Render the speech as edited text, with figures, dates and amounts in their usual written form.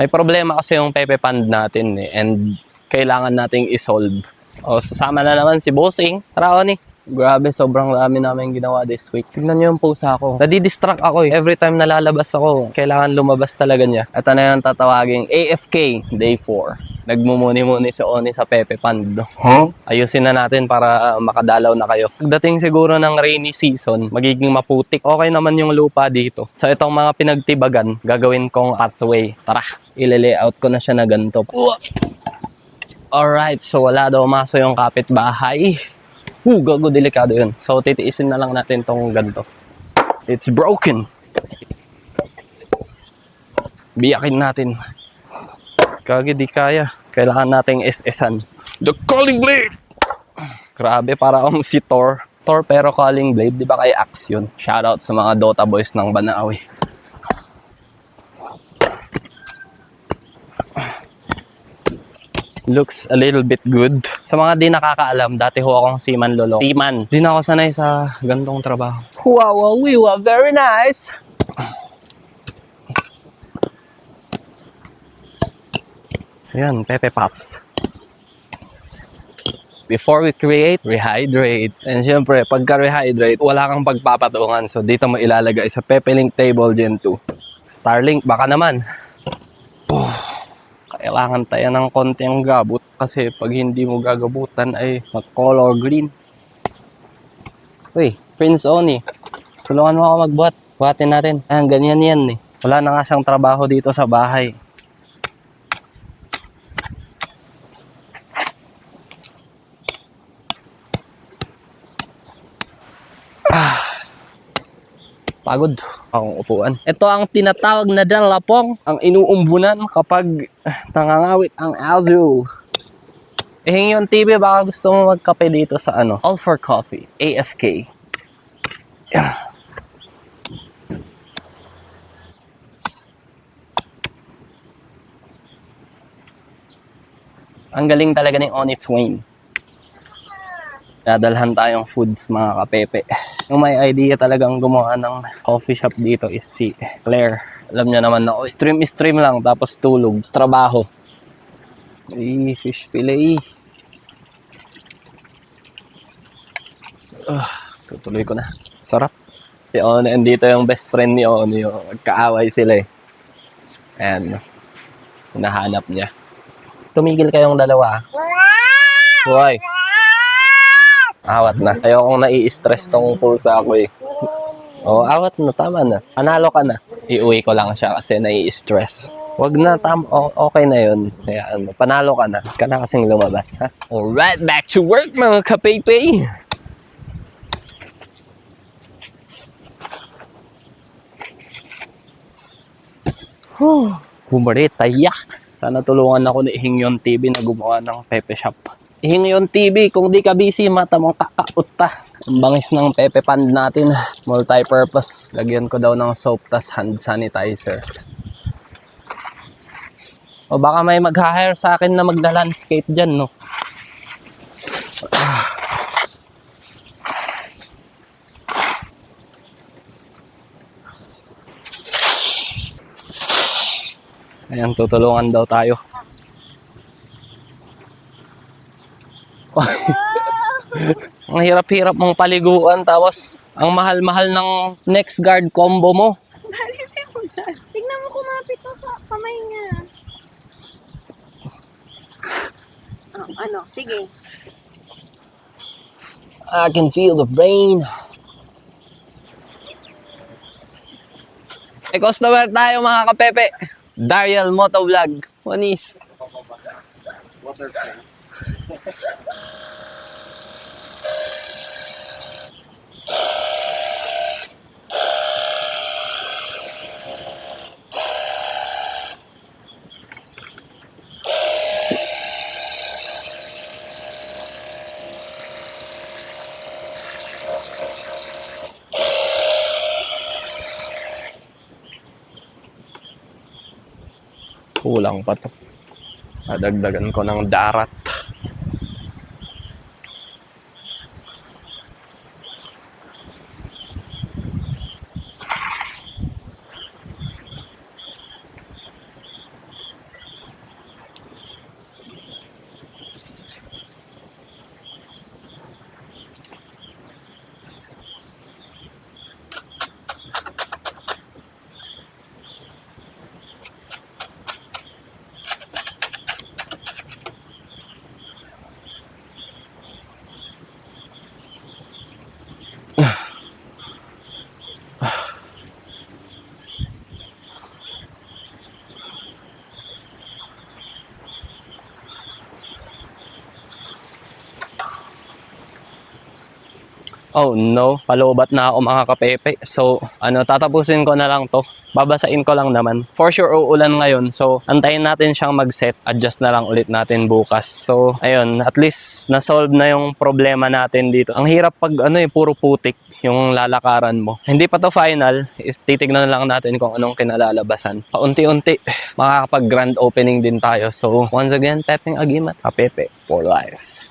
May problema kasi yung Pepe Pond natin and kailangan nating isolve. O, sasama na naman si Bossing. Tara, Oni. Grabe, sobrang dami namin ginawa this week. Tignan nyo yung pusa ko. Nadidistract ako eh. Every time nalalabas ako, kailangan lumabas talaga niya. Ito na yung tatawaging AFK Day 4. Nagmumuni-muni si Oni sa Pepe Pond. Huh? Ayusin na natin para makadalaw na kayo. Pagdating siguro ng rainy season, magiging maputik. Okay naman yung lupa dito. Sa itong mga pinagtibagan, gagawin kong pathway. Tara, ile-layout ko na siya na ganito. Alright, so wala daw maso yung kapitbahay. Gago, delikado yun. So titiisin na lang natin tong ganito. It's broken. Biyakin natin. Kagi, di kaya. Kailangan nating SS-an. The calling blade! Grabe, para akong si Thor. Thor pero calling blade, di ba kay Axe yun? Shoutout sa mga Dota boys ng Banawi. Looks a little bit good. Sa mga di nakakaalam, dati ho akong seaman lolo. Seaman. Di na ako sanay sa gantong trabaho. Wow, very nice! Ayan, Pepe Puff. Before we create, rehydrate. And syempre, pagka-rehydrate, wala kang pagpapatungan. So dito mo ilalagay sa Pepe Link Table Gen 2. Starlink, baka naman. Kailangan tayo ng konting gabot kasi pag hindi mo gagabutan ay mag-color green. Uy, Prince Oni, tulungan mo ako magbuhat. Buhatin natin. Ayan, ganyan yan eh. Wala na nga siyang trabaho dito sa bahay. Pagod akong upuan. Ito ang tinatawag na dalapong, ang inuumbunan kapag nangangawit ang azul. Ihingi yung TV, baka gusto mo magkape dito sa All for Coffee, AFK. Ang galing talaga ni Oni Swain. Dadalhan tayong foods, mga kapepe. Yung may idea talagang gumawa ng coffee shop dito is si Claire. Alam niya naman na stream lang tapos tulog, trabaho. Fish fillet. Tutuloy ko na. Sarap. Si Oni, andito yung best friend ni Oni. Magkaaway sila eh. Ayan. Hinahanap niya. Tumigil kayong dalawa. Hoy. Awat na. Ayokong nai-stress tong pusa ko eh. Awat na. Tama na. Panalo ka na. Iuwi ko lang siya kasi nai-stress. Wag na. Okay na yun. Kaya panalo ka na. Ka na kasing lumabas, ha? Alright, back to work, mga kapepe. Bumarita, Sana tulungan ako ni Hingyon TV na gumawa ng Pepe Shop. Hingyon TV, kung di ka busy, mata mong kakautta. Ang bangis ng Pepe Pond natin. Multi-purpose. Lagyan ko daw ng soap tas hand sanitizer. O baka may mag-hire sa akin na magla-landscape dyan, no? Ayan, tutulungan daw tayo. Ang hirap-hirap mong paliguan tapos ang mahal-mahal ng next guard combo mo. Alisin ko dyan. Tignan mo kumapit na sa kamay niya. Sige. I can feel the rain. May customer tayo, mga kapepe. Dariel Motovlog. Wanis. Kulang pa to. Dadagdagan ko ng darat. Oh no, palubat na ako mga kapepe. So, tatapusin ko na lang to. Babasain ko lang naman. For sure, uulan ngayon. So, antayin natin siyang mag-set. Adjust na lang ulit natin bukas. So, ayun, at least na-solve na yung problema natin dito. Ang hirap pag puro putik yung lalakaran mo. Hindi pa to final. Titignan na lang natin kung anong kinalalabasan. Paunti-unti, makakapag grand opening din tayo. So, once again, Pepeng Agimat, Kapepe for life.